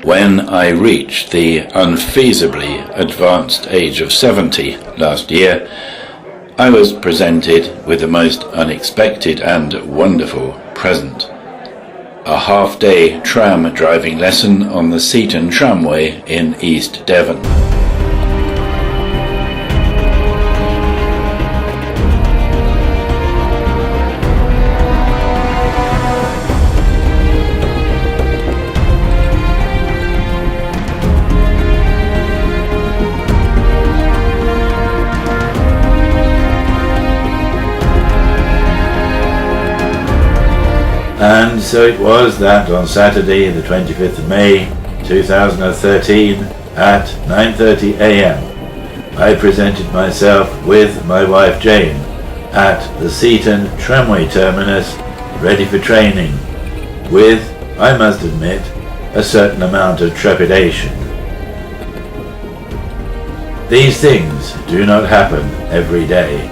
When I reached the unfeasibly advanced age of 70 last year, I was presented with a most unexpected and wonderful present. A half-day tram driving lesson on the Seaton Tramway in East Devon. And so it was that on Saturday, the 25th of May 2013, at 9:30 a.m, I presented myself with my wife Jane at the Seaton Tramway terminus, ready for training, with, I must admit, a certain amount of trepidation. These things do not happen every day.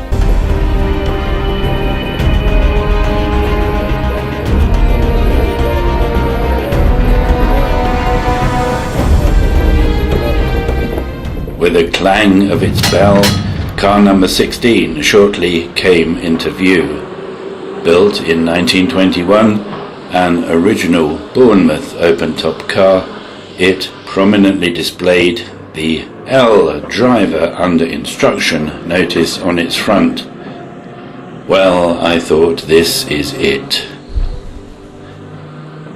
With a clang of its bell, car number 16 shortly came into view. Built in 1921, an original Bournemouth open-top car, it prominently displayed the L driver under instruction notice on its front. Well, I thought, this is it.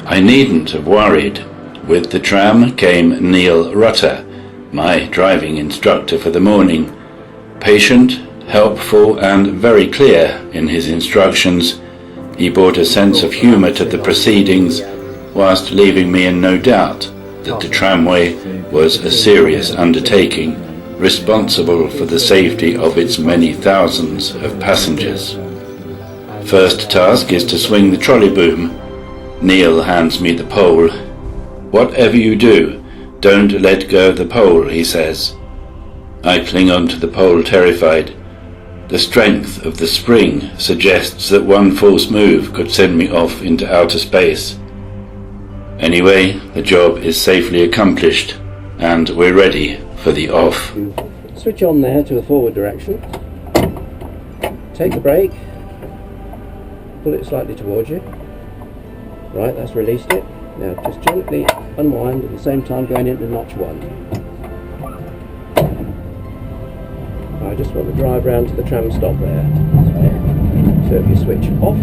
I needn't have worried. With the tram came Neil Rutter, my driving instructor for the morning. Patient, helpful and very clear in his instructions, he brought a sense of humour to the proceedings, whilst leaving me in no doubt that the tramway was a serious undertaking, responsible for the safety of its many thousands of passengers. First task is to swing the trolley boom. Neil hands me the pole. "Whatever you do, don't let go of the pole," he says. I cling on to the pole terrified. The strength of the spring suggests that one false move could send me off into outer space. Anyway, the job is safely accomplished, and we're ready for the off. Switch on there to the forward direction. Take the brake. Pull it slightly towards you. Right, that's released it. Now just gently unwind at the same time going into notch 1. I just want to drive round to the tram stop there. So if you switch off,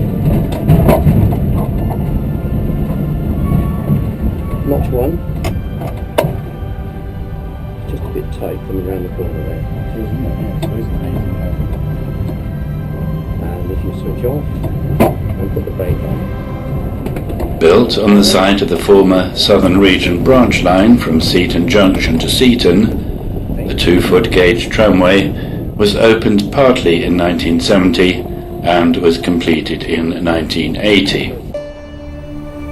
notch 1, it's just a bit tight coming around the corner there. And if you switch off and put the brake on. Built on the site of the former Southern Region branch line from Seaton Junction to Seaton, the 2-foot gauge tramway was opened partly in 1970 and was completed in 1980.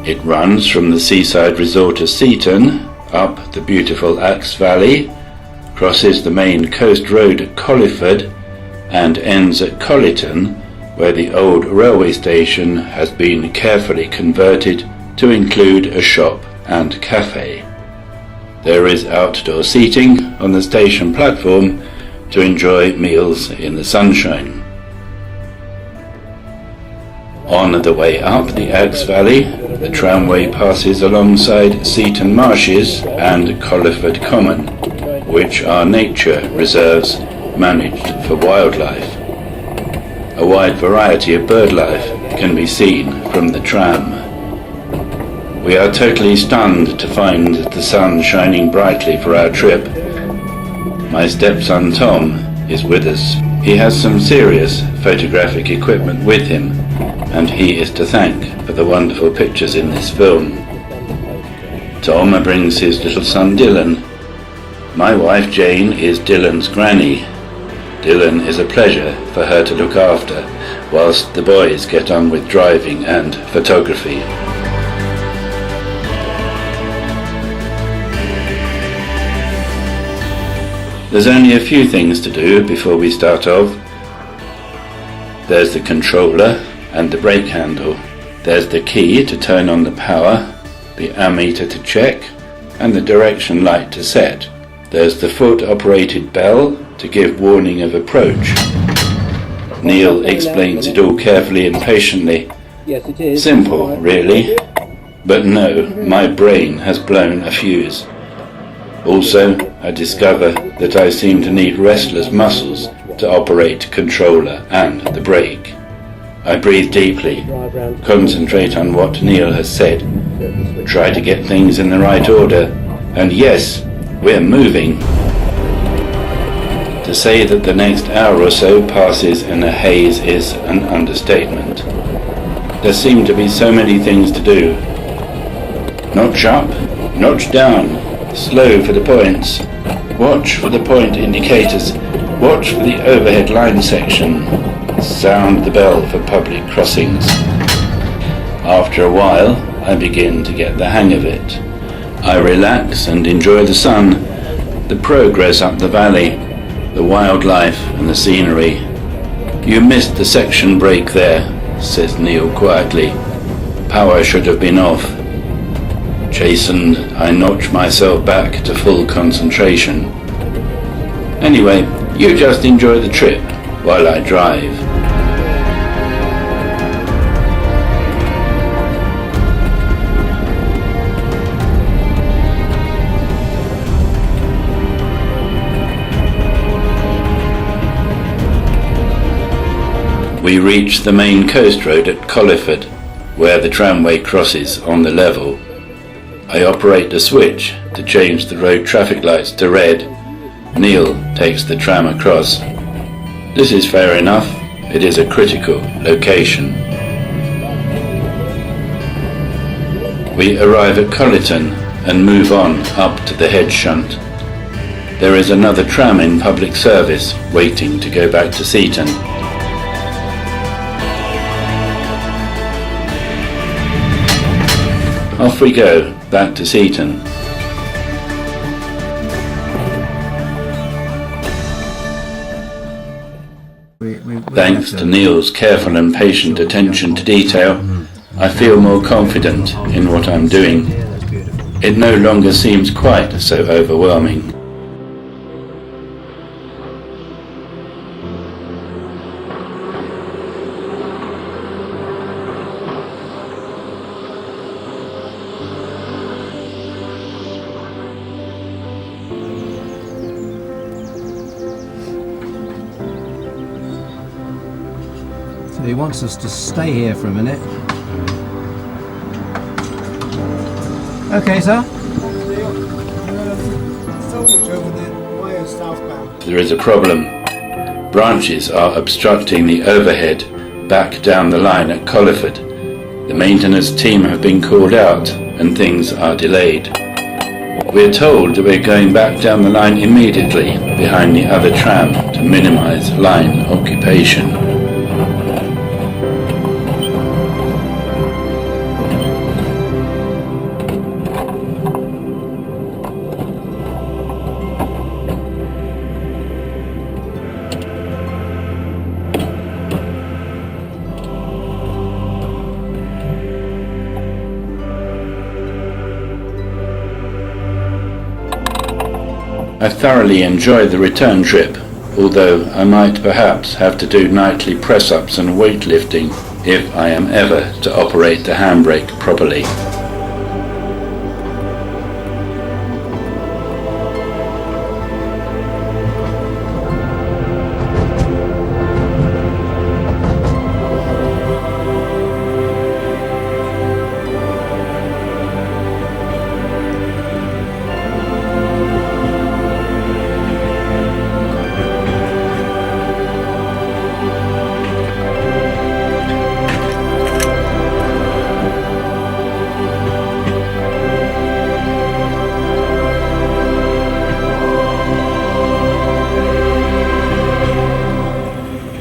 It runs from the seaside resort of Seaton, up the beautiful Axe Valley, crosses the main coast road at Colliford, and ends at Collyton, where the old railway station has been carefully converted to include a shop and cafe. There is outdoor seating on the station platform to enjoy meals in the sunshine. On the way up the Axe Valley, the tramway passes alongside Seaton Marshes and Colliford Common, which are nature reserves managed for wildlife. A wide variety of bird life can be seen from the tram. We are totally stunned to find the sun shining brightly for our trip. My stepson Tom is with us. He has some serious photographic equipment with him, and he is to thank for the wonderful pictures in this film. Tom brings his little son Dylan. My wife Jane is Dylan's granny. Dylan is a pleasure for her to look after, whilst the boys get on with driving and photography. There's only a few things to do before we start off. There's the controller and the brake handle. There's the key to turn on the power, the ammeter to check, and the direction light to set. There's the foot-operated bell to give warning of approach. Neil explains it all carefully and patiently. Yes, it is. Simple, really. But no, my brain has blown a fuse. Also, I discover that I seem to need restless muscles to operate controller and the brake. I breathe deeply, concentrate on what Neil has said, try to get things in the right order, and yes, we're moving. To say that the next hour or so passes in a haze is an understatement. There seem to be so many things to do. Notch up, notch down, slow for the points, watch for the point indicators, watch for the overhead line section, sound the bell for public crossings. After a while, I begin to get the hang of it. I relax and enjoy the sun, the progress up the valley, the wildlife and the scenery. You missed the section break there, says Neil quietly. Power should have been off. Chastened, I notch myself back to full concentration. Anyway, you just enjoy the trip while I drive. We reach the main coast road at Colliford, where the tramway crosses on the level. I operate the switch to change the road traffic lights to red. Neil takes the tram across. This is fair enough. It is a critical location. We arrive at Collyton and move on up to the head shunt. There is another tram in public service waiting to go back to Seaton. Off we go, back to Seaton. Thanks to Neil's careful and patient attention to detail, I feel more confident in what I'm doing. It no longer seems quite so overwhelming. So he wants us to stay here for a minute. Okay, sir. There is a problem. Branches are obstructing the overhead back down the line at Colliford. The maintenance team have been called out and things are delayed. We're told that we're going back down the line immediately behind the other tram to minimize line occupation. I thoroughly enjoy the return trip, although I might perhaps have to do nightly press-ups and weightlifting if I am ever to operate the handbrake properly.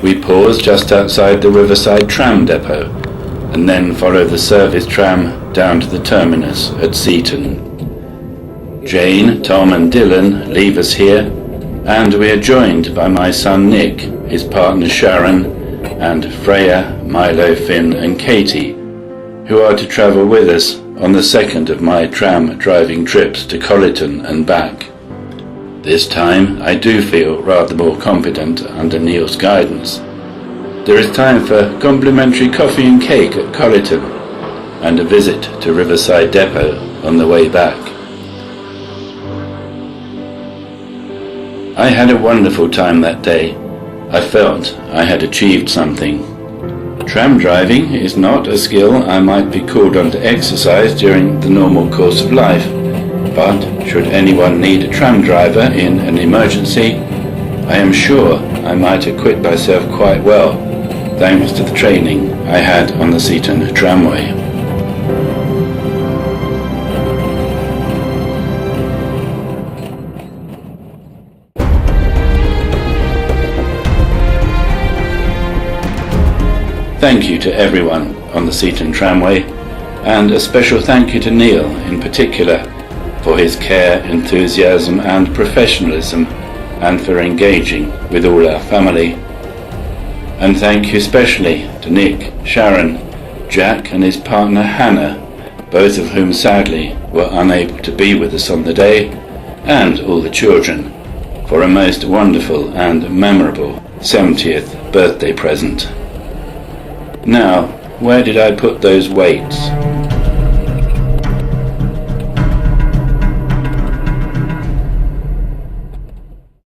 We pause just outside the Riverside tram depot and then follow the service tram down to the terminus at Seaton. Jane, Tom and Dylan leave us here and we are joined by my son Nick, his partner Sharon and Freya, Milo, Finn and Katie, who are to travel with us on the second of my tram driving trips to Collyton and back. This time I do feel rather more competent under Neil's guidance. There is time for complimentary coffee and cake at Collyton and a visit to Riverside Depot on the way back. I had a wonderful time that day. I felt I had achieved something. Tram driving is not a skill I might be called on to exercise during the normal course of life, but should anyone need a tram driver in an emergency, I am sure I might acquit myself quite well, thanks to the training I had on the Seaton Tramway. Thank you to everyone on the Seaton Tramway, and a special thank you to Neil in particular for his care, enthusiasm and professionalism, and for engaging with all our family. And thank you especially to Nick, Sharon, Jack and his partner Hannah, both of whom sadly were unable to be with us on the day, and all the children, for a most wonderful and memorable 70th birthday present. Now, where did I put those weights?